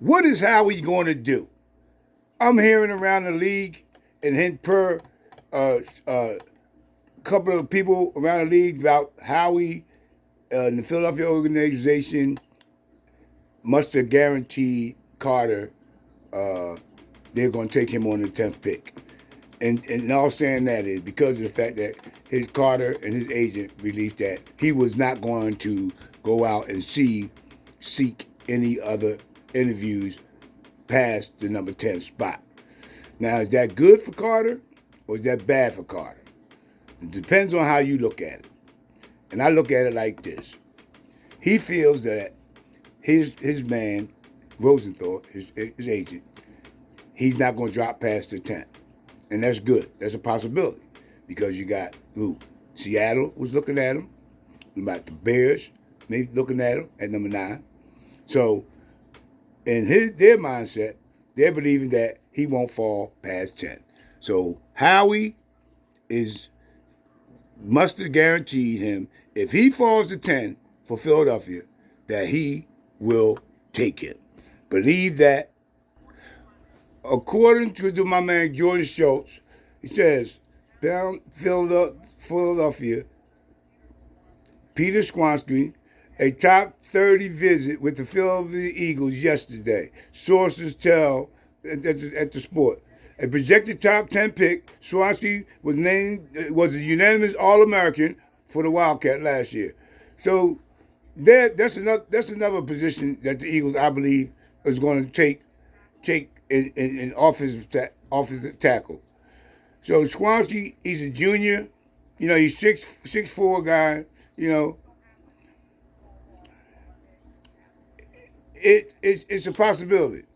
What is Howie going to do? I'm hearing around the league and per uh, uh, couple of people around the league about Howie and the Philadelphia organization must have guaranteed Carter they're going to take him on the 10th pick. And all saying that is because of the fact that his Carter and his agent released that he was not going to go out and seek any other interviews past the number 10 spot. Now, is that good for Carter or is that bad for Carter? It depends on how you look at it. And I look at it like this. He feels that his man, Rosenthal, his agent, he's not going to drop past the 10th. And that's good. That's a possibility. Because you got who? Seattle was looking at him. You got the Bears maybe looking at him at number 9. So in their mindset, they're believing that he won't fall past 10. So Howie must have guaranteed him if he falls to 10 for Philadelphia that he will take it. Believe that. According to my man Jordan Schultz, he says, Philadelphia, Peter Swansky, a top 30 visit with the Philadelphia Eagles yesterday. Sources tell at the sport. A projected top 10 pick, Swansky was a unanimous All-American for the Wildcat last year. So that's another position that the Eagles, I believe, is going to take in offensive tackle. So Swansky, he's a junior. You know, he's 6'4" guy. You know, it's a possibility.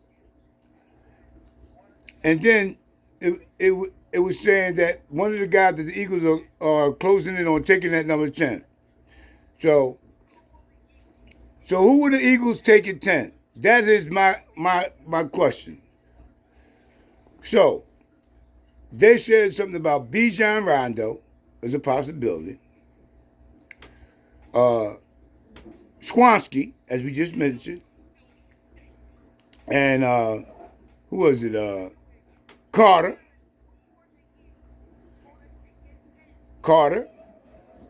And then it was saying that one of the guys that the Eagles are closing in on taking that number 10. So who would the Eagles take at 10? That is my question. So they said something about Bijan Rondo as a possibility. Swansky, as we just mentioned, and who was it? Carter,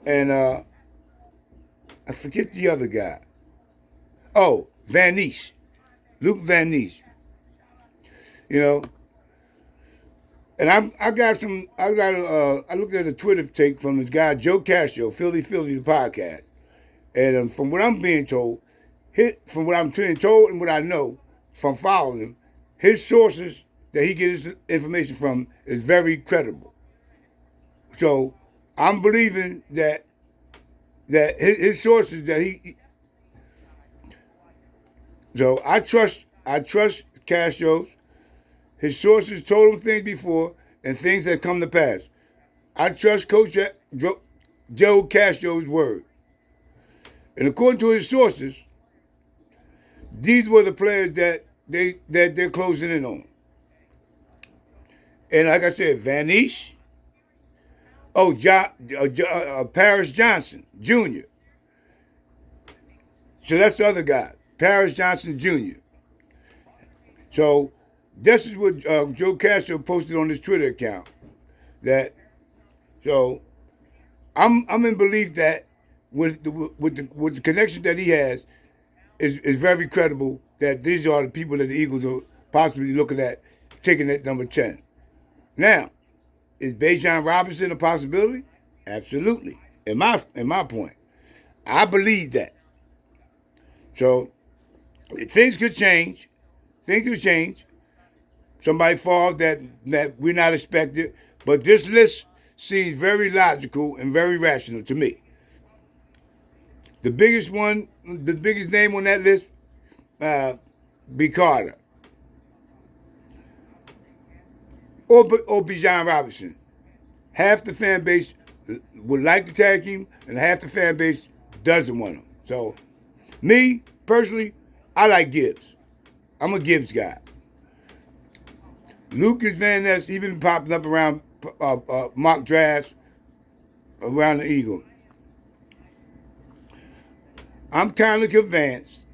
and I forget the other guy. Oh, Van Ness, Luke Van Ness. You know, and I looked at a Twitter take from this guy Joe Castro, Philly the podcast, and from what I'm being told, from what I'm being told and what I know from following him, his sources that he gets his information from is very credible. So I'm believing that his sources that he. So I trust Castro's. His sources told him things before and things that come to pass. I trust Coach Joe Castro's word. And according to his sources, these were the players that they're closing in on. And like I said, Van Ness, Paris Johnson Jr. So that's the other guy, Paris Johnson Jr. So this is what Joe Castro posted on his Twitter account. So I'm in belief that with the connection that he has is very credible that these are the people that the Eagles are possibly looking at taking that number 10. Now, is Bijan Robinson a possibility? Absolutely. In my point, I believe that. So things could change. Somebody falls that we're not expecting. But this list seems very logical and very rational to me. The biggest name on that list, be Carter. Or Bijan Robinson. Half the fan base would like to tag him, and half the fan base doesn't want him. So, me, personally, I like Gibbs. I'm a Gibbs guy. Lucas Van Ness, he's been popping up around mock drafts around the Eagle. I'm kind of convinced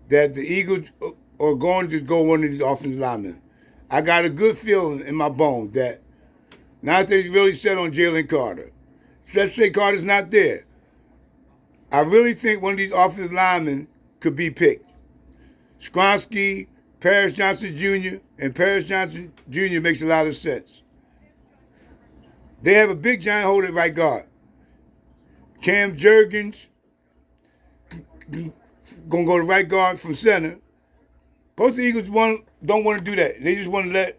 that the Eagles or going to go one of these offensive linemen. I got a good feeling in my bones that now that he's really set on Jalen Carter. Let's say Carter's not there. I really think one of these offensive linemen could be picked. Skronsky, Paris Johnson Jr., and Paris Johnson Jr. makes a lot of sense. They have a big giant hole at right guard. Cam Jurgens gonna go to right guard from center. Most of the Eagles don't want to do that. They just want to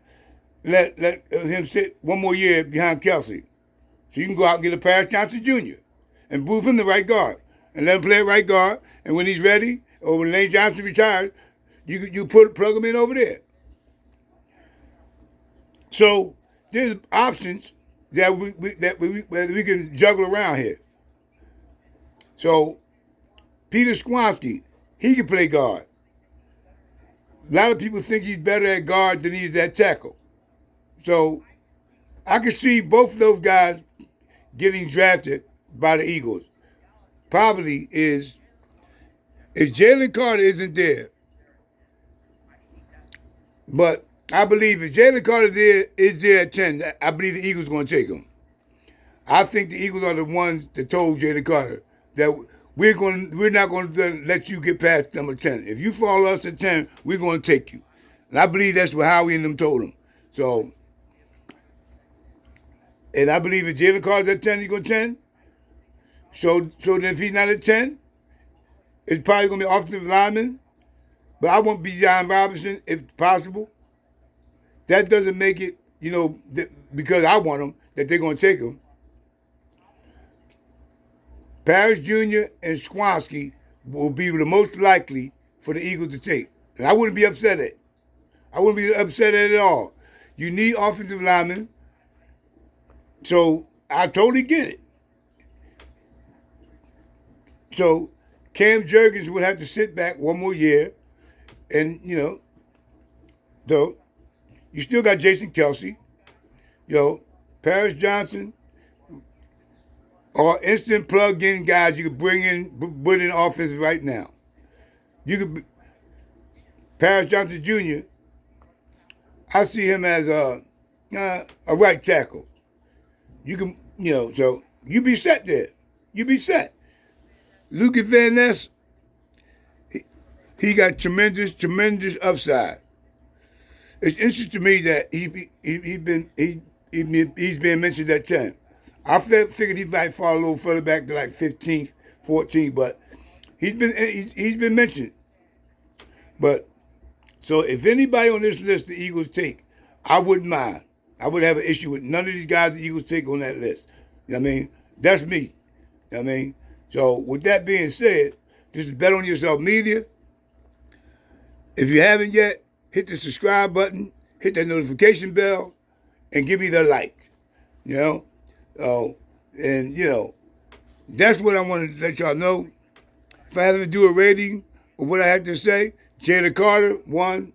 let him sit one more year behind Kelsey. So you can go out and get a Paris Johnson Jr. and move him to right guard and let him play at right guard. And when he's ready, or when Lane Johnson retires, you plug him in over there. So there's options that we can juggle around here. So Peter Skronsky, he can play guard. A lot of people think he's better at guard than he is at tackle. So I can see both of those guys getting drafted by the Eagles. Probably is if Jalen Carter isn't there. But I believe if Jalen Carter is there at 10, I believe the Eagles are going to take him. I think the Eagles are the ones that told Jalen Carter that we're not going to let you get past number 10. If you follow us at 10, we're going to take you. And I believe that's what Howie and them told him. So, and I believe if Jalen Carter's at 10, he go 10. So then if he's not at 10, it's probably going to be offensive lineman. But I want Bijan Robinson if possible. That doesn't make it, because I want him, that they're going to take him. Paris Jr. and Skronsky will be the most likely for the Eagles to take. And I wouldn't be upset at it. I wouldn't be upset at it at all. You need offensive linemen. So I totally get it. So Cam Jurgens would have to sit back one more year. And, so you still got Jason Kelsey, Paris Johnson, or instant plug-in guys you could put in offense right now. You could Paris Johnson Jr. I see him as a right tackle. You can, so you be set there. You be set. Luke Van Ness, he got tremendous upside. It's interesting to me that he's been mentioned at 10. I figured he might fall a little further back to like 15th, 14th, but he's been mentioned. But so if anybody on this list the Eagles take, I wouldn't mind. I wouldn't have an issue with none of these guys the Eagles take on that list. You know what I mean? That's me. You know what I mean? So with that being said, this is Bet On Yourself Media. If you haven't yet, hit the subscribe button, hit that notification bell, and give me the like. That's what I want to let y'all know. If I have to do a rating of what I have to say, Jalen Carter, 1.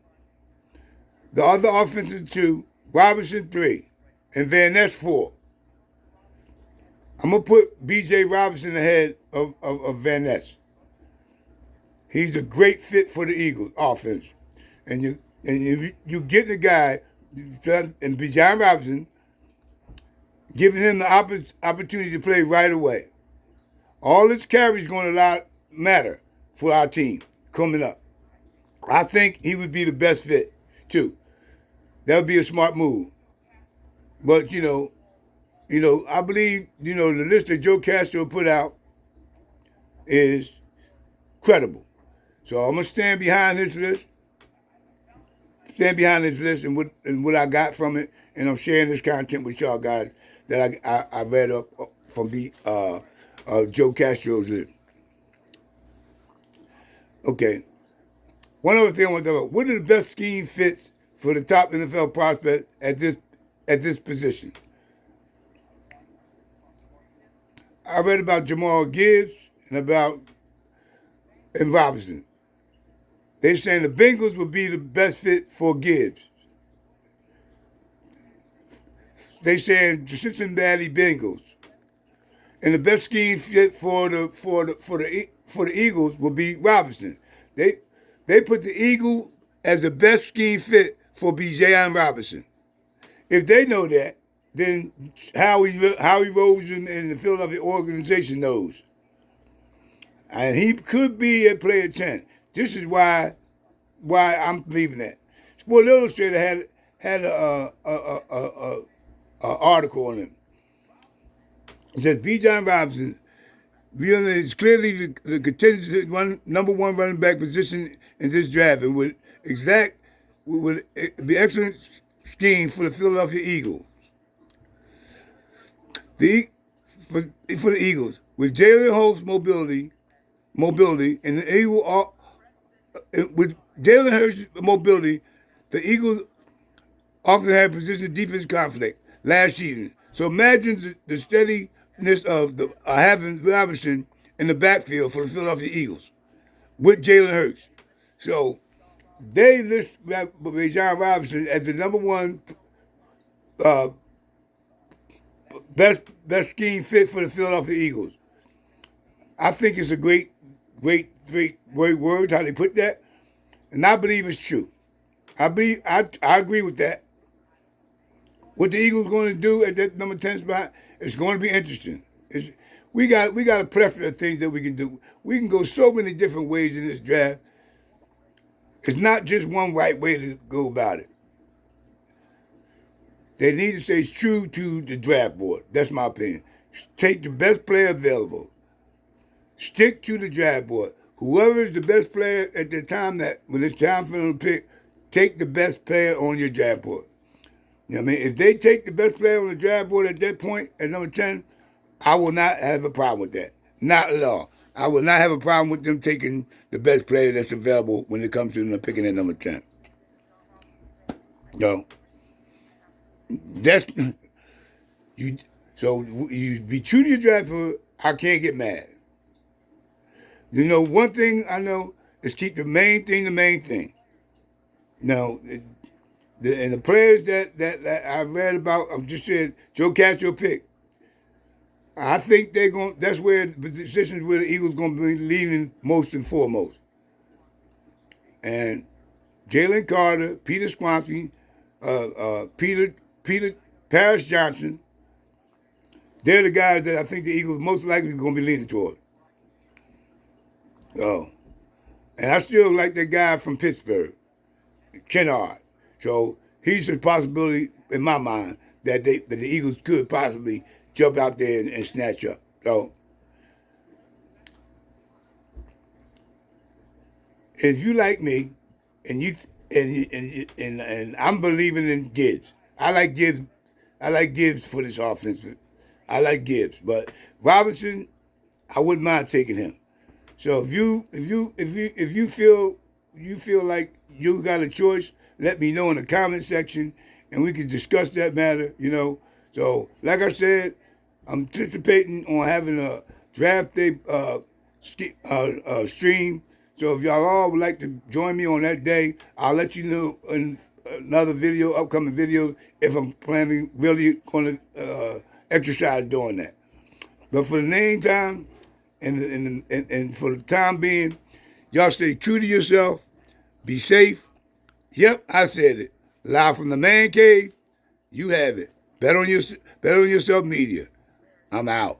The other offensive 2, Robinson, 3. And Van Ness, 4. I'm going to put B.J. Robinson ahead of Van Ness. He's a great fit for the Eagles offense. And you get the guy, and Bijan Robinson, giving him the opportunity to play right away. All his carries going to matter for our team coming up. I think he would be the best fit, too. That would be a smart move. But, I believe, the list that Joe Castro put out is credible. So I'm going to stand behind his list. And what I got from it, and I'm sharing this content with y'all guys that I read up from the Joe Castro's list. Okay. One other thing I want to talk about. What are the best scheme fits for the top NFL prospect at this position? I read about Jamal Gibbs and Robinson. They're saying the Bengals would be the best fit for Gibbs. They saying the Cincinnati Bengals, and the best scheme fit for the Eagles would be Robinson. They put the Eagle as the best scheme fit for Bijan Robinson. If they know that, then Howie Roseman and the Philadelphia organization knows. And he could be a player 10. This is why I'm believing that. Sport Illustrated had a article on him. It says Bijan Robinson is clearly the contenders number one running back position in this draft, and would be excellent scheme for the Philadelphia Eagles. For the Eagles, with Jalen Holt's mobility, and the with Jalen Hurts' mobility, the Eagles often had position defense conflict last season. So imagine the steadiness of having Robinson in the backfield for the Philadelphia Eagles with Jalen Hurts. So they list Bijan Robinson as the number one uh, best scheme fit for the Philadelphia Eagles. I think it's a great word how they put that, and I believe it's true. I agree with that. What the Eagles going to do at that number 10 spot is going to be interesting. We got a plethora of things that we can do. We can go so many different ways in this draft. It's not just one right way to go about it. They need to stay true to the draft board. That's my opinion. Take the best player available. Stick to the draft board. Whoever is the best player at the time when it's time for them to pick, take the best player on your draft board. You know what I mean? If they take the best player on the draft board at that point, at number 10, I will not have a problem with that. Not at all. I will not have a problem with them taking the best player that's available when it comes to them picking at number 10. No. That's you. So you be true to your draft board. I can't get mad. You know, one thing I know is keep the main thing the main thing. Now, and the players that I've read about, I'm just saying, Joe Castro pick. I think they're going. That's where the positions where the Eagles going to be leaning most and foremost. And Jalen Carter, Peter Swansky, Peter Paris Johnson. They're the guys that I think the Eagles most likely going to be leaning toward. Oh, and I still like that guy from Pittsburgh, Kennard. So he's a possibility in my mind that the Eagles could possibly jump out there and snatch up. So if you like me, and I'm believing in Gibbs. I like Gibbs. I like Gibbs for this offense. I like Gibbs, but Robinson, I wouldn't mind taking him. So if you feel like you got a choice, let me know in the comment section, and we can discuss that matter. You know. So like I said, I'm anticipating on having a draft day stream. So if y'all all would like to join me on that day, I'll let you know in another video, upcoming video, if I'm planning really going to exercise doing that. But for the meantime, and for the time being, y'all stay true to yourself. Be safe. Yep, I said it. Live from the man cave. You have it. Bet on yourself media. I'm out.